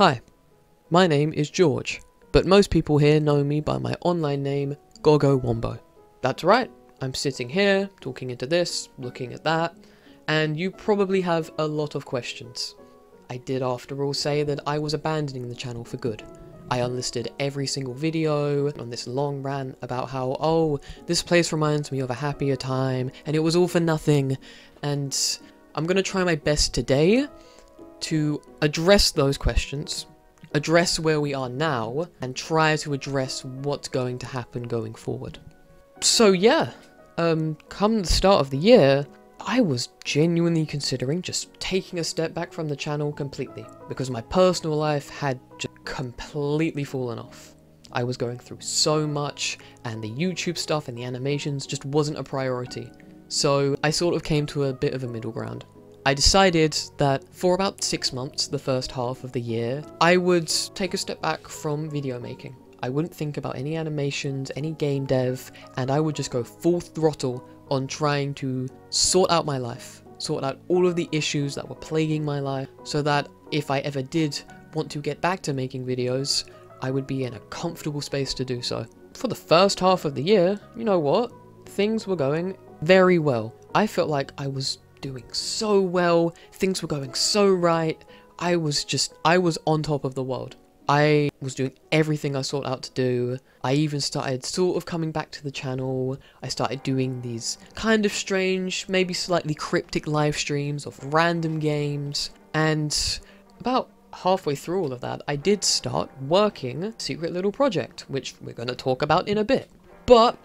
Hi, my name is George, but most people here know me by my online name, Gogo Wombo. That's right, I'm sitting here, talking into this, looking at that, and you probably have a lot of questions. I did after all say that I was abandoning the channel for good. I unlisted every single video on this long rant about how, oh, this place reminds me of a happier time, and it was all for nothing, and I'm gonna try my best today to address those questions, address where we are now, and try to address what's going to happen going forward. So yeah, come the start of the year, I was genuinely considering just taking a step back from the channel completely, because my personal life had just completely fallen off. I was going through so much, and the YouTube stuff and the animations just wasn't a priority. So I sort of came to a bit of a middle ground. I decided that for about 6 months, the first half of the year, I would take a step back from video making. I wouldn't think about any animations, any game dev, and I would just go full throttle on trying to sort out my life, sort out all of the issues that were plaguing my life, so that if I ever did want to get back to making videos, I would be in a comfortable space to do so. For the first half of the year, you know what? Things were going very well. I felt like I was doing so well, things were going so right, I was on top of the world. I was doing everything I sought out to do. I even started sort of coming back to the channel. I started doing these kind of strange, maybe slightly cryptic live streams of random games, and about halfway through all of that, I did start working a secret little project, which we're going to talk about in a bit. But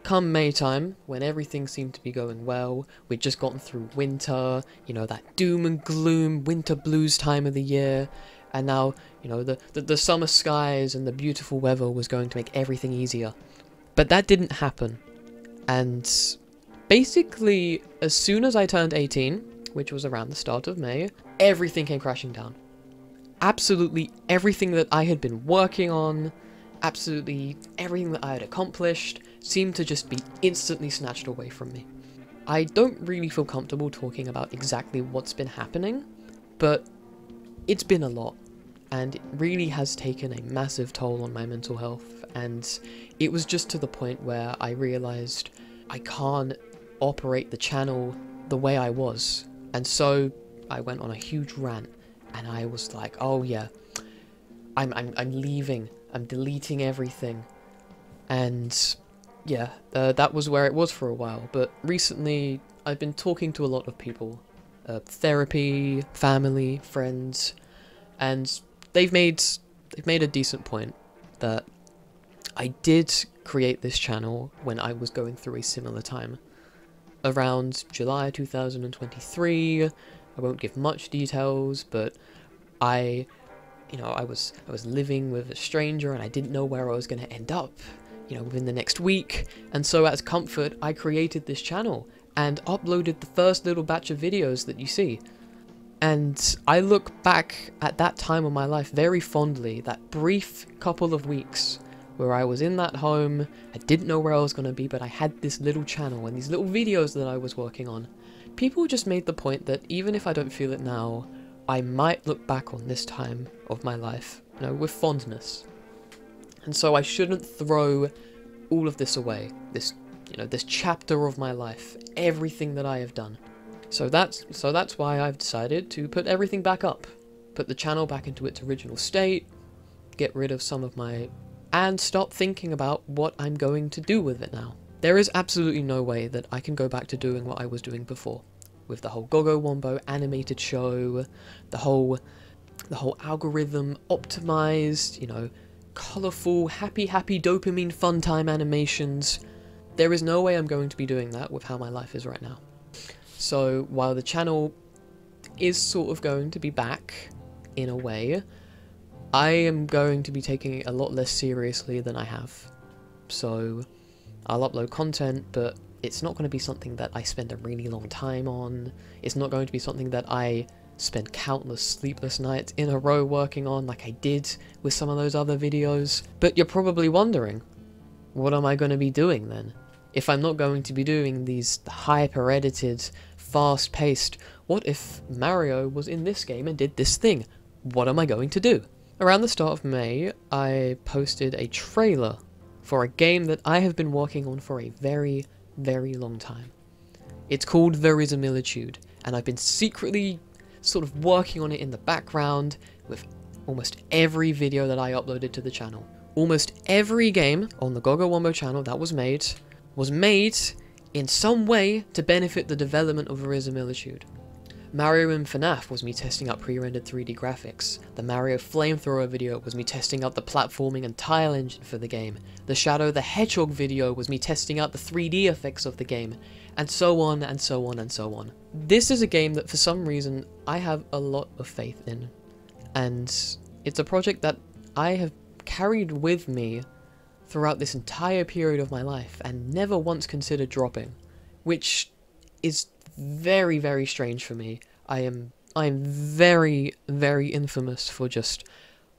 come May time, when everything seemed to be going well, we'd just gotten through winter, you know, that doom and gloom winter blues time of the year, and now, you know, the summer skies and the beautiful weather was going to make everything easier. But that didn't happen, and basically, as soon as I turned 18, which was around the start of May, everything came crashing down. Absolutely everything that I had been working on, absolutely everything that I had accomplished, seemed to just be instantly snatched away from me. I don't really feel comfortable talking about exactly what's been happening, but it's been a lot, and it really has taken a massive toll on my mental health, and it was just to the point where I realized I can't operate the channel the way I was, and so I went on a huge rant, and I was like, oh yeah, I'm leaving, I'm deleting everything, and yeah, that was where it was for a while. But recently, I've been talking to a lot of people, therapy, family, friends, and they've made a decent point that I did create this channel when I was going through a similar time. Around July 2023, I won't give much details, but I was living with a stranger and I didn't know where I was going to end up, you know, within the next week, and so as comfort, I created this channel and uploaded the first little batch of videos that you see. And I look back at that time of my life very fondly, that brief couple of weeks where I was in that home, I didn't know where I was going to be, but I had this little channel and these little videos that I was working on. People just made the point that even if I don't feel it now, I might look back on this time of my life, you know, with fondness. And so I shouldn't throw all of this away, this chapter of my life, everything that I have done. So that's why I've decided to put everything back up, put the channel back into its original state, get rid of some of and stop thinking about what I'm going to do with it now. There is absolutely no way that I can go back to doing what I was doing before, with the whole Gogo Wombo animated show, the whole algorithm optimized, you know, colourful, happy dopamine fun time animations. There is no way I'm going to be doing that with how my life is right now. So while the channel is sort of going to be back, in a way, I am going to be taking it a lot less seriously than I have. So I'll upload content, but it's not going to be something that I spend a really long time on. It's not going to be something that I spend countless sleepless nights in a row working on like I did with some of those other videos. But you're probably wondering, what am I going to be doing then? If I'm not going to be doing these hyper-edited, fast-paced, what if Mario was in this game and did this thing? What am I going to do? Around the start of May, I posted a trailer for a game that I have been working on for a very, very long time. It's called Verisimilitude, and I've been secretly sort of working on it in the background with almost every video that I uploaded to the channel. Almost every game on the Gogo Wombo channel that was made in some way to benefit the development of Verisimilitude. Mario and FNAF was me testing out pre-rendered 3D graphics. The Mario Flamethrower video was me testing out the platforming and tile engine for the game. The Shadow the Hedgehog video was me testing out the 3D effects of the game. And so on and so on and so on. This is a game that for some reason I have a lot of faith in. And it's a project that I have carried with me throughout this entire period of my life and never once considered dropping. Which is very, very strange for me. I'm very, very infamous for just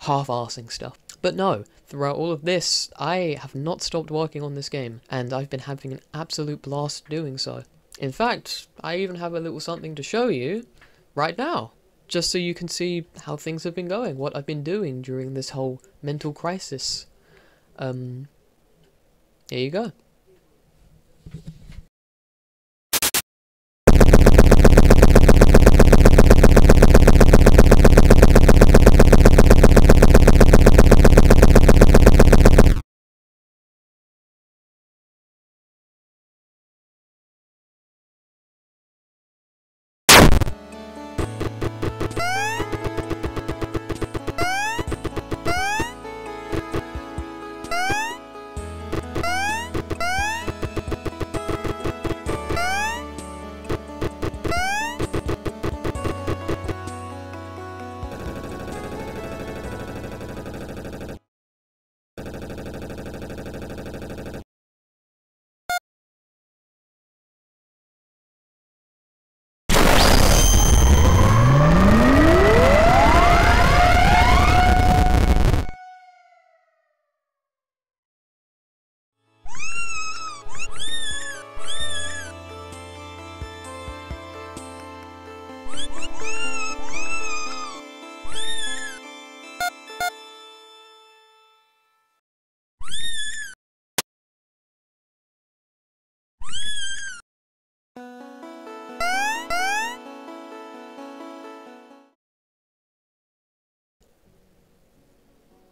half-arsing stuff. But no, throughout all of this, I have not stopped working on this game, and I've been having an absolute blast doing so. In fact, I even have a little something to show you right now, just so you can see how things have been going, what I've been doing during this whole mental crisis. Here you go.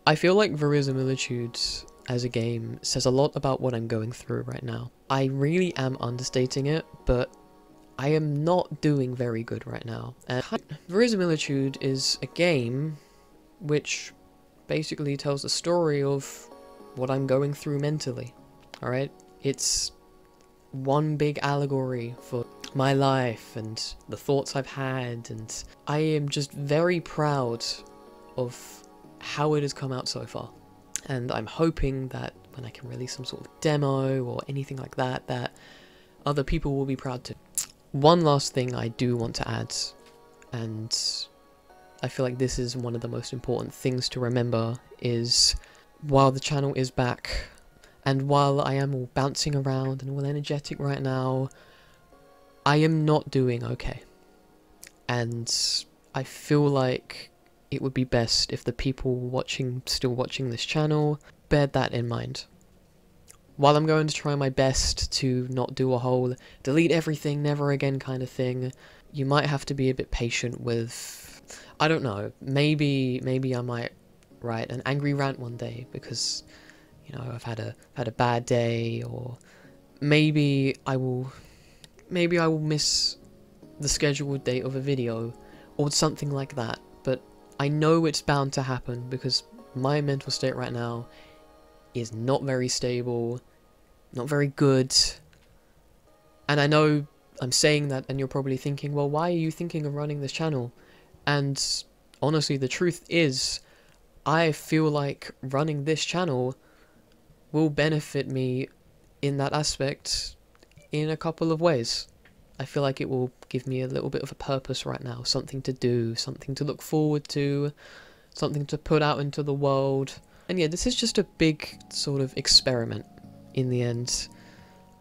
I feel like Verisimilitude as a game says a lot about what I'm going through right now. I really am understating it, but I am not doing very good right now. And Verisimilitude is a game which basically tells the story of what I'm going through mentally, alright? It's one big allegory for my life and the thoughts I've had, and I am just very proud of how it has come out so far. And I'm hoping that when I can release some sort of demo or anything like that, that other people will be proud too. One last thing I do want to add, and I feel like this is one of the most important things to remember, is while the channel is back, and while I am all bouncing around and all energetic right now, I am not doing okay. And I feel like it would be best if the people still watching this channel, bear that in mind. While I'm going to try my best to not do a whole delete everything, never again kind of thing, you might have to be a bit patient with, I don't know, maybe I might write an angry rant one day because, you know, I've had a bad day, or maybe I will miss the scheduled date of a video or something like that. But I know it's bound to happen because my mental state right now is not very stable, not very good. And I know I'm saying that and you're probably thinking, well, why are you thinking of running this channel? And honestly, the truth is, I feel like running this channel will benefit me in that aspect in a couple of ways. I feel like it will give me a little bit of a purpose right now, something to do, something to look forward to, something to put out into the world. And yeah, this is just a big sort of experiment in the end.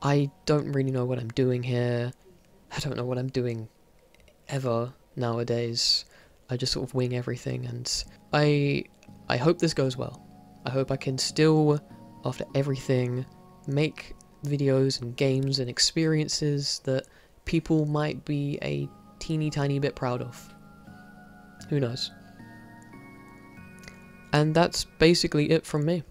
I don't really know what I'm doing here. I don't know what I'm doing ever nowadays. I just sort of wing everything, and I I hope this goes well. I hope I can still, after everything, make videos and games and experiences that people might be a teeny tiny bit proud of. Who knows? And that's basically it from me.